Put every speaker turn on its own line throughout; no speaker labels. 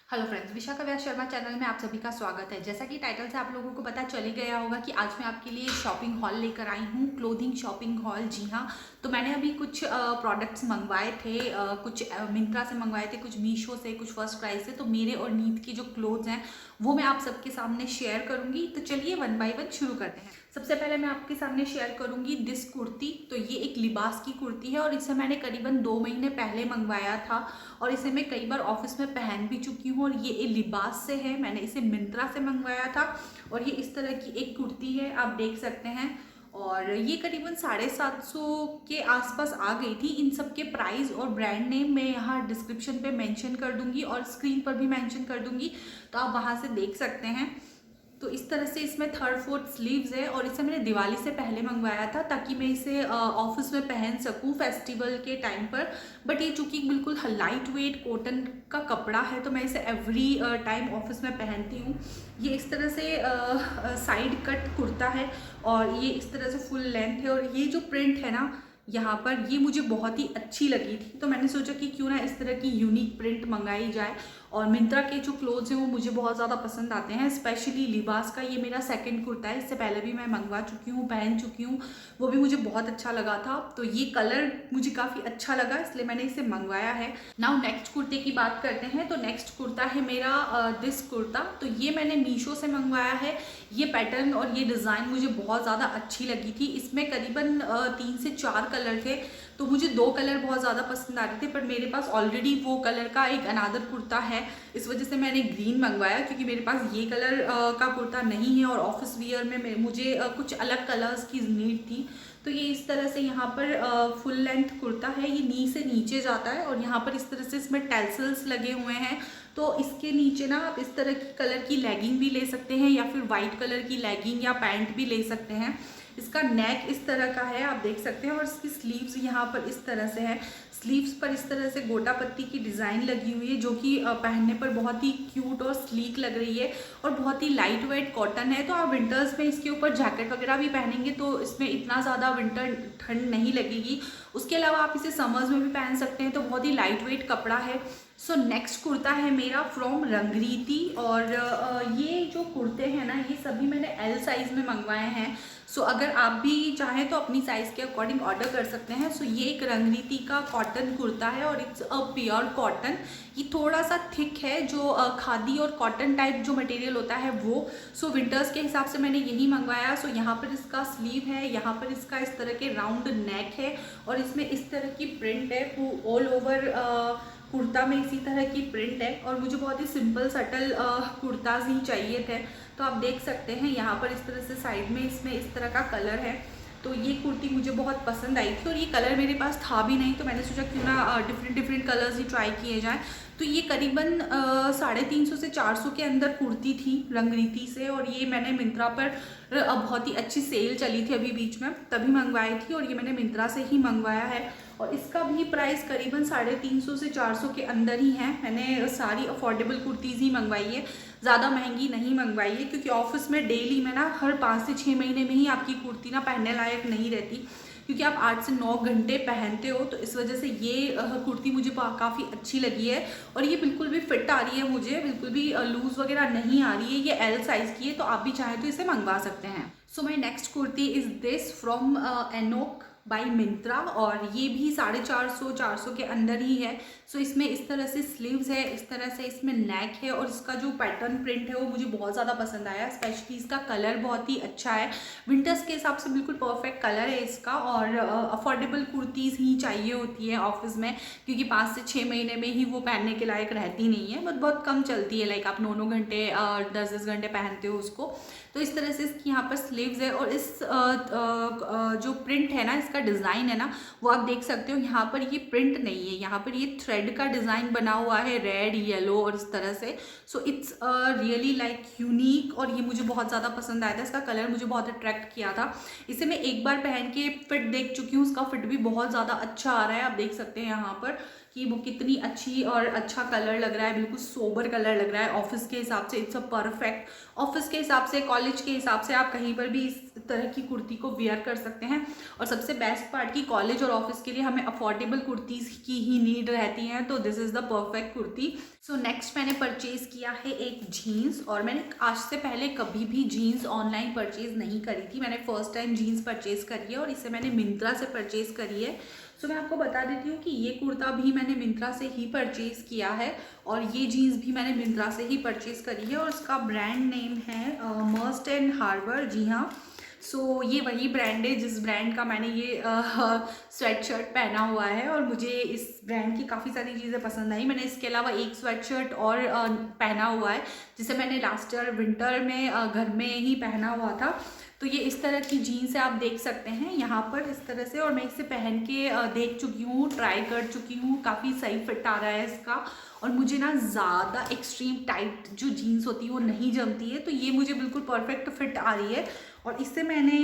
Hello friends, Vishakha व्यास Sharma channel में आप सभी का स्वागत है। जैसा कि टाइटल से आप लोगों को पता चल ही गया होगा कि आज मैं आपके लिए शॉपिंग हॉल लेकर आई हूँ, क्लोथिंग शॉपिंग हॉल। जी हाँ, तो मैंने अभी कुछ प्रोडक्ट्स मंगवाए थे, कुछ मिंत्रा से मंगवाए थे, कुछ मीशो से, कुछ फर्स्ट क्राई से। तो मेरे और नीत की जो क्लोथ्स हैं वो मैं आप सबके सामने शेयर करूंगी। तो चलिए वन बाय वन शुरू करते हैं। सबसे पहले मैं आपके सामने शेयर करूंगी दिस कुर्ती। तो ये एक लिबास की कुर्ती है और इसे मैंने करीबन 2 महीने पहले मंगवाया था और इसे मैं कई बार ऑफिस में पहन भी चुकी हूँ। और ये लिबास से है, मैंने इसे मिंत्रा से मंगवाया था और ये इस तरह की एक कुर्ती है, आप देख सकते हैं। और ये करीबन 750 के आसपास आ गई थी। इन सब के प्राइस और ब्रांड नेम मैं यहाँ डिस्क्रिप्शन पे मेंशन कर दूंगी और स्क्रीन पर भी मेंशन कर दूंगी, तो आप वहाँ से देख सकते हैं। तो इस तरह से इसमें थर्ड फोर्थ स्लीव्स है और इसे मैंने दिवाली से पहले मंगवाया था ताकि मैं इसे ऑफिस में पहन सकूं फेस्टिवल के टाइम पर। बट ये चूंकि बिल्कुल लाइट वेट कॉटन का कपड़ा है तो मैं इसे एवरी टाइम ऑफिस में पहनती हूँ। ये इस तरह से साइड कट कुर्ता है और ये इस तरह से फुल लेंथ है और ये जो प्रिंट है ना यहाँ पर, ये मुझे बहुत ही अच्छी लगी थी। तो मैंने सोचा कि क्यों ना इस तरह की यूनिक प्रिंट मंगाई जाए। और मिंत्रा के जो क्लोथ्स हैं वो मुझे बहुत ज़्यादा पसंद आते हैं, स्पेशली लिबास का ये मेरा सेकंड कुर्ता है। इससे पहले भी मैं मंगवा चुकी हूँ, पहन चुकी हूँ, वो भी मुझे बहुत अच्छा लगा था। तो ये कलर मुझे काफ़ी अच्छा लगा इसलिए मैंने इसे मंगवाया है। नाउ नेक्स्ट कुर्ते की बात करते हैं। तो नेक्स्ट कुर्ता है मेरा दिस कुर्ता। तो ये मैंने मीशो से मंगवाया है। ये पैटर्न और ये डिज़ाइन मुझे बहुत ज़्यादा अच्छी लगी थी। इसमें करीबन 3 से 4 कलर थे, तो मुझे 2 कलर बहुत ज़्यादा पसंद आ रहे थे, पर मेरे पास ऑलरेडी वो कलर का एक अनादर कुर्ता है। इस वजह से मैंने ग्रीन मंगवाया क्योंकि मेरे पास ये कलर का कुर्ता नहीं है और ऑफिस वियर में मुझे कुछ अलग कलर्स की नीड थी। तो ये इस तरह से यहाँ पर फुल लेंथ कुर्ता है, ये नी से नीचे जाता है और यहाँ पर इस तरह से इसमें टेल्सल्स लगे हुए हैं। तो इसके नीचे ना आप इस तरह की कलर की लेगिंग भी ले सकते हैं या फिर वाइट कलर की लेगिंग या पैंट भी ले सकते हैं। इसका नेक इस तरह का है, आप देख सकते हैं, और इसकी स्लीव्स यहाँ पर इस तरह से है। स्लीव्स पर इस तरह से गोटा पत्ती की डिज़ाइन लगी हुई है जो कि पहनने पर बहुत ही क्यूट और स्लीक लग रही है और बहुत ही लाइट वेट कॉटन है। तो आप विंटर्स में इसके ऊपर जैकेट वगैरह भी पहनेंगे तो इसमें इतना ज़्यादा विंटर ठंड नहीं लगेगी। उसके अलावा आप इसे समर्स में भी पहन सकते हैं, तो बहुत ही लाइट वेट कपड़ा है। सो नेक्स्ट कुर्ता है मेरा फ्रॉम रंगरीती। और ये जो कुर्ते हैं ना ये सभी मैंने एल साइज़ में मंगवाए हैं। सो अगर आप भी चाहें तो अपनी साइज़ के अकॉर्डिंग ऑर्डर कर सकते हैं। सो ये एक रंगरीती का कॉटन कुर्ता है और इट्स अ प्योर कॉटन। ये थोड़ा सा थिक है, जो खादी और कॉटन टाइप जो मटेरियल होता है वो। सो विंटर्स के हिसाब से मैंने यही मंगवाया। सो यहाँ पर इसका स्लीव है, यहाँ पर इसका इस तरह के राउंड नेक है और इसमें इस तरह की प्रिंट है। ऑल ओवर कुर्ता में इसी तरह की प्रिंट है और मुझे बहुत ही सिंपल सटल कुर्ताज ही चाहिए थे। तो आप देख सकते हैं यहाँ पर इस तरह से साइड में इसमें इस तरह का कलर है। तो ये कुर्ती मुझे बहुत पसंद आई थी और ये कलर मेरे पास था भी नहीं, तो मैंने सोचा क्यों ना डिफरेंट डिफरेंट कलर्स ही ट्राई किए जाएँ। तो ये करीबन 350 से 400 के अंदर कुर्ती थी रंगरीती से और ये मैंने मिंत्रा पर बहुत ही अच्छी सेल चली थी अभी बीच में, तभी मंगवाई थी और ये मैंने मिंत्रा से ही मंगवाया है। और इसका भी प्राइस करीबन 350 से 400 के अंदर ही है। मैंने सारी अफोर्डेबल कुर्तीज़ ही मंगवाई है, ज़्यादा महंगी नहीं मंगवाई है, क्योंकि ऑफिस में डेली में ना हर 5 से 6 महीने में ही आपकी कुर्ती ना पहनने लायक नहीं रहती, क्योंकि आप 8 से 9 घंटे पहनते हो। तो इस वजह से ये कुर्ती मुझे काफ़ी अच्छी लगी है और ये बिल्कुल भी फिट आ रही है, मुझे बिल्कुल भी लूज़ वगैरह नहीं आ रही है। ये एल साइज़ की है, तो आप भी चाहें तो इसे मंगवा सकते हैं। So my next kurti is this from Anouk by Myntra और ये भी 450 के अंदर ही है। सो इसमें इस तरह से स्लीव्स है, इस तरह से इसमें नेक है और इसका जो पैटर्न प्रिंट है वो मुझे बहुत ज़्यादा पसंद आया। स्पेशली इसका कलर बहुत ही अच्छा है, विंटर्स के हिसाब से बिल्कुल परफेक्ट कलर है इसका। और अफोर्डेबल कुर्तीज़ ही चाहिए होती है ऑफिस में, क्योंकि 5 से 6 महीने में ही वो पहनने के लायक रहती नहीं है, बहुत कम चलती है। लाइक आप 9 घंटे 10 घंटे पहनते हो उसको। तो इस तरह से इसकी यहाँ पर स्लीव्स है और इस जो प्रिंट है ना, इसका डिज़ाइन है ना, वो आप देख सकते हो। यहाँ पर ये प्रिंट नहीं है, यहाँ पर ये थ्रेड का डिज़ाइन बना हुआ है, रेड येलो और इस तरह से। So it's really like unique और ये मुझे बहुत ज़्यादा पसंद आया था। इसका कलर मुझे बहुत अट्रैक्ट किया था। इसे मैं एक बार पहन के फिट देख चुकी हूँ, उसका फिट भी बहुत ज़्यादा अच्छा आ रहा है। आप देख सकते हैं यहाँ पर कि वो कितनी अच्छी और अच्छा कलर लग रहा है, बिल्कुल सोबर कलर लग रहा है ऑफिस के हिसाब से। इट्स अ परफेक्ट ऑफिस के हिसाब से, कॉलेज के हिसाब से, आप कहीं पर भी इस तरह की कुर्ती को वेयर कर सकते हैं। और सबसे बेस्ट पार्ट कि कॉलेज और ऑफिस के लिए हमें अफोर्डेबल कुर्तीज़ की ही नीड रहती है, तो this is the perfect kurti. So next मैंने परचेज़ किया है एक जीन्स, और मैंने आज से पहले कभी भी जीन्स ऑनलाइन परचेज़ नहीं करी थी। मैंने फर्स्ट टाइम जीन्स परचेज़ करी है और इसे मैंने मिंत्रा से परचेज़ करी है। सो मैं आपको बता देती हूँ कि ये कुर्ता भी मैंने मिंत्रा से ही परचेज़ किया है और ये जीन्स भी मैंने मिंत्रा से ही परचेज़ करी है, और इसका ब्रांड नेम है मर्स्ट एंड हार्बर। जी हाँ, सो ये वही ब्रांड है जिस ब्रांड का मैंने ये स्वेट शर्ट पहना हुआ है, और मुझे इस ब्रांड की काफ़ी सारी चीज़ें पसंद आई। मैंने इसके अलावा एक स्वेट शर्ट और पहना हुआ है जिसे मैंने लास्ट ईयर विंटर में घर में ही पहना हुआ था। तो ये इस तरह की जीन्स है, आप देख सकते हैं यहाँ पर इस तरह से, और मैं इसे पहन के देख चुकी हूँ, ट्राई कर चुकी हूँ, काफ़ी सही फिट आ रहा है इसका। और मुझे ना ज़्यादा एक्सट्रीम टाइट जो जीन्स होती है वो नहीं जमती है, तो ये मुझे बिल्कुल परफेक्ट फिट आ रही है। और इससे मैंने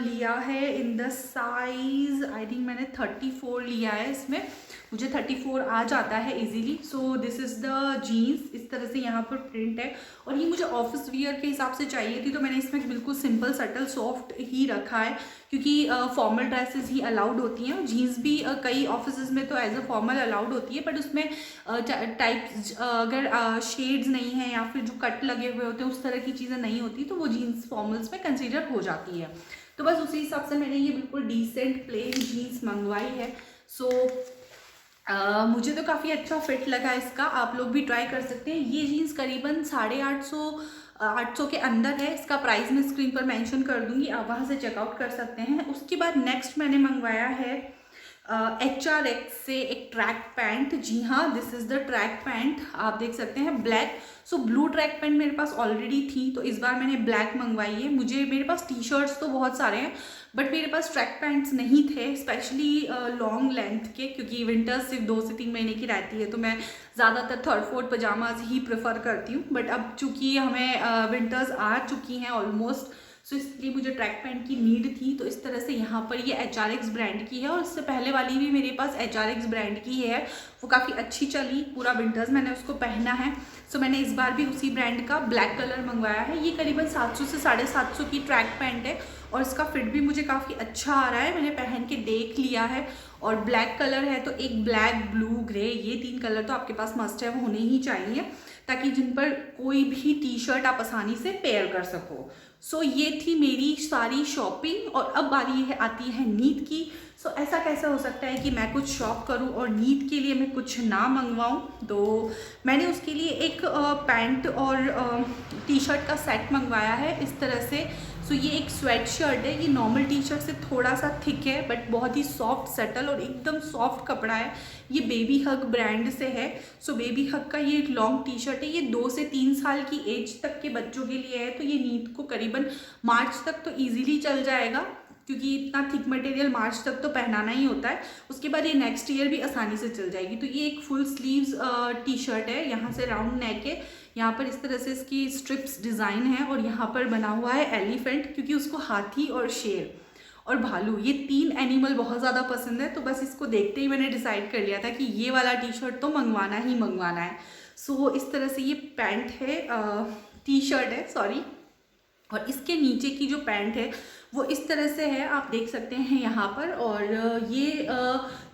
लिया है in the size, I think मैंने 34 लिया है। इसमें मुझे 34 आ जाता है easily. So this is the genes, इस तरह से यहाँ पर प्रिंट है, और ये मुझे ऑफिस वियर के हिसाब से चाहिए थी, तो मैंने इसमें बिल्कुल सिंपल सटल सॉफ्ट ही रखा है, क्योंकि फॉर्मल ड्रेसेस ही अलाउड होती हैं। जीन्स भी कई ऑफिस में तो एज अ फॉर्मल अलाउड होती है, बट उसमें टाइप्स अगर शेड्स नहीं है या फिर जो कट लगे हुए होते हैं उस तरह की चीज़ें नहीं होती, तो वो जीन्स फॉर्मल्स में कंसिडर हो जाती है। तो बस उसी हिसाब से मैंने ये बिल्कुल डिसेंट प्लेन जीन्स मंगवाई है। सो मुझे तो काफ़ी अच्छा फिट लगा इसका, आप लोग भी ट्राई कर सकते हैं। ये जीन्स करीबन 850 के अंदर है। इसका प्राइस मैं स्क्रीन पर मेंशन कर दूंगी, आप वहाँ से चेकआउट कर सकते हैं। उसके बाद नेक्स्ट मैंने मंगवाया है HRX से एक ट्रैक पैंट। जी हाँ, this is the track pant, आप देख सकते हैं black. So blue track pant मेरे पास ऑलरेडी थी, तो इस बार मैंने ब्लैक मंगवाई है। मेरे पास टी शर्ट्स तो बहुत सारे हैं, बट मेरे पास ट्रैक पैंट्स नहीं थे, स्पेशली लॉन्ग लेंथ के, क्योंकि विंटर्स सिर्फ 2 से 3 महीने की रहती है, तो मैं ज़्यादातर 3rd 4th पजामाज ही प्रेफर करती हूँ। बट अब चूँकि हमें विंटर्स आ चुकी हैं ऑलमोस्ट, सो इसलिए मुझे ट्रैक पैंट की नीड थी। तो इस तरह से यहाँ पर ये HRX ब्रांड की है, और इससे पहले वाली भी मेरे पास HRX ब्रांड की है, वो काफ़ी अच्छी चली, पूरा विंटर्स मैंने उसको पहना है। सो मैंने इस बार भी उसी ब्रांड का ब्लैक कलर मंगवाया है। ये करीबन 700 से 750 की ट्रैक पैंट है, और इसका फिट भी मुझे काफ़ी अच्छा आ रहा है, मैंने पहन के देख लिया है। और ब्लैक कलर है, तो एक ब्लैक, ब्लू, ग्रे, ये 3 कलर तो आपके पास मस्ट है होने ही चाहिए, ताकि जिन पर कोई भी टी शर्ट आप आसानी से पेयर कर सको। सो ये थी मेरी सारी शॉपिंग, और अब बारी है आती है नीड की। सो ऐसा कैसे हो सकता है कि मैं कुछ शॉप करूं और नीड के लिए मैं कुछ ना मंगवाऊं। तो मैंने उसके लिए एक पैंट और टी शर्ट का सेट मंगवाया है इस तरह से। सो ये एक स्वेट शर्ट है, ये नॉर्मल टी शर्ट से थोड़ा सा थिक है, बट बहुत ही सॉफ्ट सटल और एकदम सॉफ्ट कपड़ा है। ये बेबी हग ब्रांड से है। सो बेबी हग का ये लॉन्ग टी शर्ट है, ये 2 से 3 साल की एज तक के बच्चों के लिए है, तो ये नीड को करीबन मार्च तक तो ईजिली चल जाएगा, क्योंकि इतना थिक मटेरियल मार्च तक तो पहनाना ही होता है। उसके बाद ये नेक्स्ट ईयर भी आसानी से चल जाएगी। तो ये एक फुल स्लीव्स टी शर्ट है, यहाँ से राउंड नेक है, यहाँ पर इस तरह से इसकी स्ट्रिप्स डिज़ाइन है, और यहाँ पर बना हुआ है एलिफेंट, क्योंकि उसको हाथी और शेर और भालू, ये 3 एनिमल बहुत ज़्यादा पसंद है। तो बस इसको देखते ही मैंने डिसाइड कर लिया था कि ये वाला टी शर्ट तो मंगवाना ही मंगवाना है। सो इस तरह से ये पैंट है, टी शर्ट है सॉरी, और इसके नीचे की जो पैंट है वो इस तरह से है, आप देख सकते हैं यहाँ पर। और ये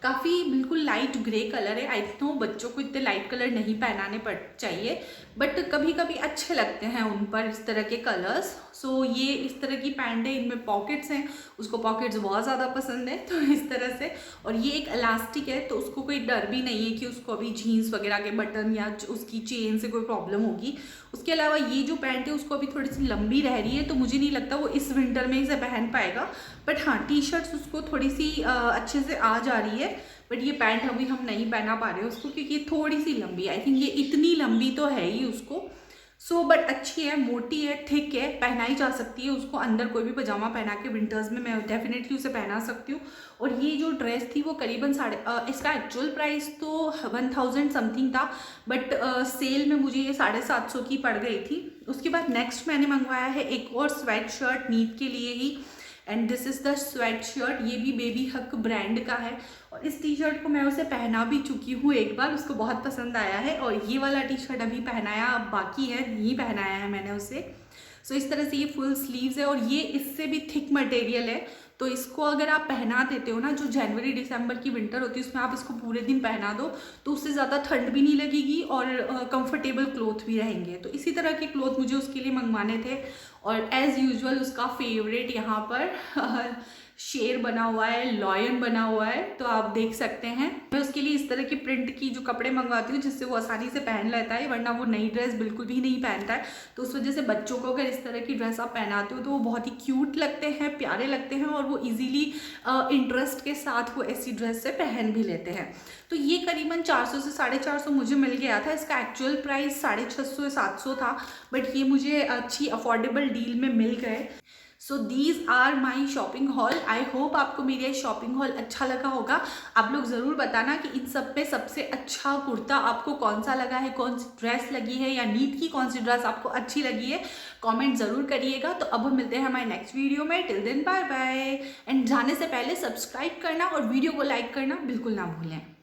काफ़ी बिल्कुल लाइट ग्रे कलर है। आई नो बच्चों को इतने लाइट कलर नहीं पहनाने पड़ चाहिए, बट कभी कभी अच्छे लगते हैं उन पर इस तरह के कलर्स। सो ये इस तरह की पैंट है, इनमें पॉकेट्स हैं, उसको पॉकेट्स बहुत ज़्यादा पसंद है, तो इस तरह से। और ये एक इलास्टिक है, तो उसको कोई डर भी नहीं है कि उसको अभी जीन्स वगैरह के बटन या उसकी चेन से कोई प्रॉब्लम होगी। उसके अलावा ये जो पैंट है उसको अभी थोड़ी सी लंबी रह रही है, तो मुझे नहीं लगता वो इस विंटर में इसे पहन पाएगा। बट हाँ, टी शर्ट्स उसको थोड़ी सी अच्छे से आ जा रही है, बट ये पैंट अभी हम नहीं पहना पा रहे हैं उसको, क्योंकि ये थोड़ी सी लंबी है। आई थिंक ये इतनी लंबी तो है ही उसको। सो बट अच्छी है, मोटी है, थिक है, पहनाई जा सकती है उसको। अंदर कोई भी पजामा पहना के विंटर्स में मैं डेफिनेटली उसे पहना सकती हूँ। और ये जो ड्रेस थी वो करीबन इसका एक्चुअल प्राइस तो 1000 समथिंग था, बट सेल में मुझे ये 750 की पड़ गई थी। उसके बाद नेक्स्ट मैंने मंगवाया है एक और स्वेट शर्ट नीड के लिए ही। And this is the sweatshirt, ये भी बेबी हक ब्रांड का है। और इस टी शर्ट को मैं उसे पहना भी चुकी हूँ एक बार, उसको बहुत पसंद आया है। और ये वाला टी शर्ट अभी पहनाया बाकी है, नहीं पहनाया है मैंने उसे। सो इस तरह से ये फुल स्लीव्स है और ये इससे भी थिक मटेरियल है। तो इसको अगर आप पहना देते हो ना, जो जनवरी दिसंबर की विंटर होती है उसमें आप इसको पूरे दिन पहना दो तो उससे ज़्यादा ठंड भी नहीं लगेगी और कंफर्टेबल क्लोथ भी रहेंगे। तो इसी तरह के क्लोथ मुझे उसके लिए मंगवाने थे। और एज़ यूजुअल उसका फेवरेट यहाँ पर शेर बना हुआ है, लॉयन बना हुआ है, तो आप देख सकते हैं। मैं उसके लिए इस तरह की प्रिंट की जो कपड़े मंगवाती हूँ जिससे वो आसानी से पहन लेता है, वरना वो नई ड्रेस बिल्कुल भी नहीं पहनता है। तो उस वजह से बच्चों को अगर इस तरह की ड्रेस आप पहनाते हो तो वो बहुत ही क्यूट लगते हैं, प्यारे लगते हैं और वो इजीली इंटरेस्ट के साथ वो ऐसी ड्रेस से पहन भी लेते हैं। तो ये करीबन 400 से 450 मुझे मिल गया था। इसका एक्चुअल प्राइस 650 700 था, बट ये मुझे अच्छी अफोर्डेबल डील में मिल गए। So these are my shopping haul. I hope आपको मेरा शॉपिंग हॉल अच्छा लगा होगा। आप लोग ज़रूर बताना कि इन सब पे सबसे अच्छा कुर्ता आपको कौन सा लगा है, कौन सी ड्रेस लगी है, या नीट की कौन सी ड्रेस आपको अच्छी लगी है, कमेंट ज़रूर करिएगा। तो अब हम मिलते हैं हमारे नेक्स्ट वीडियो में। Till then bye bye. And जाने से पहले सब्सक्राइब करना और वीडियो को लाइक करना बिल्कुल ना भूलें।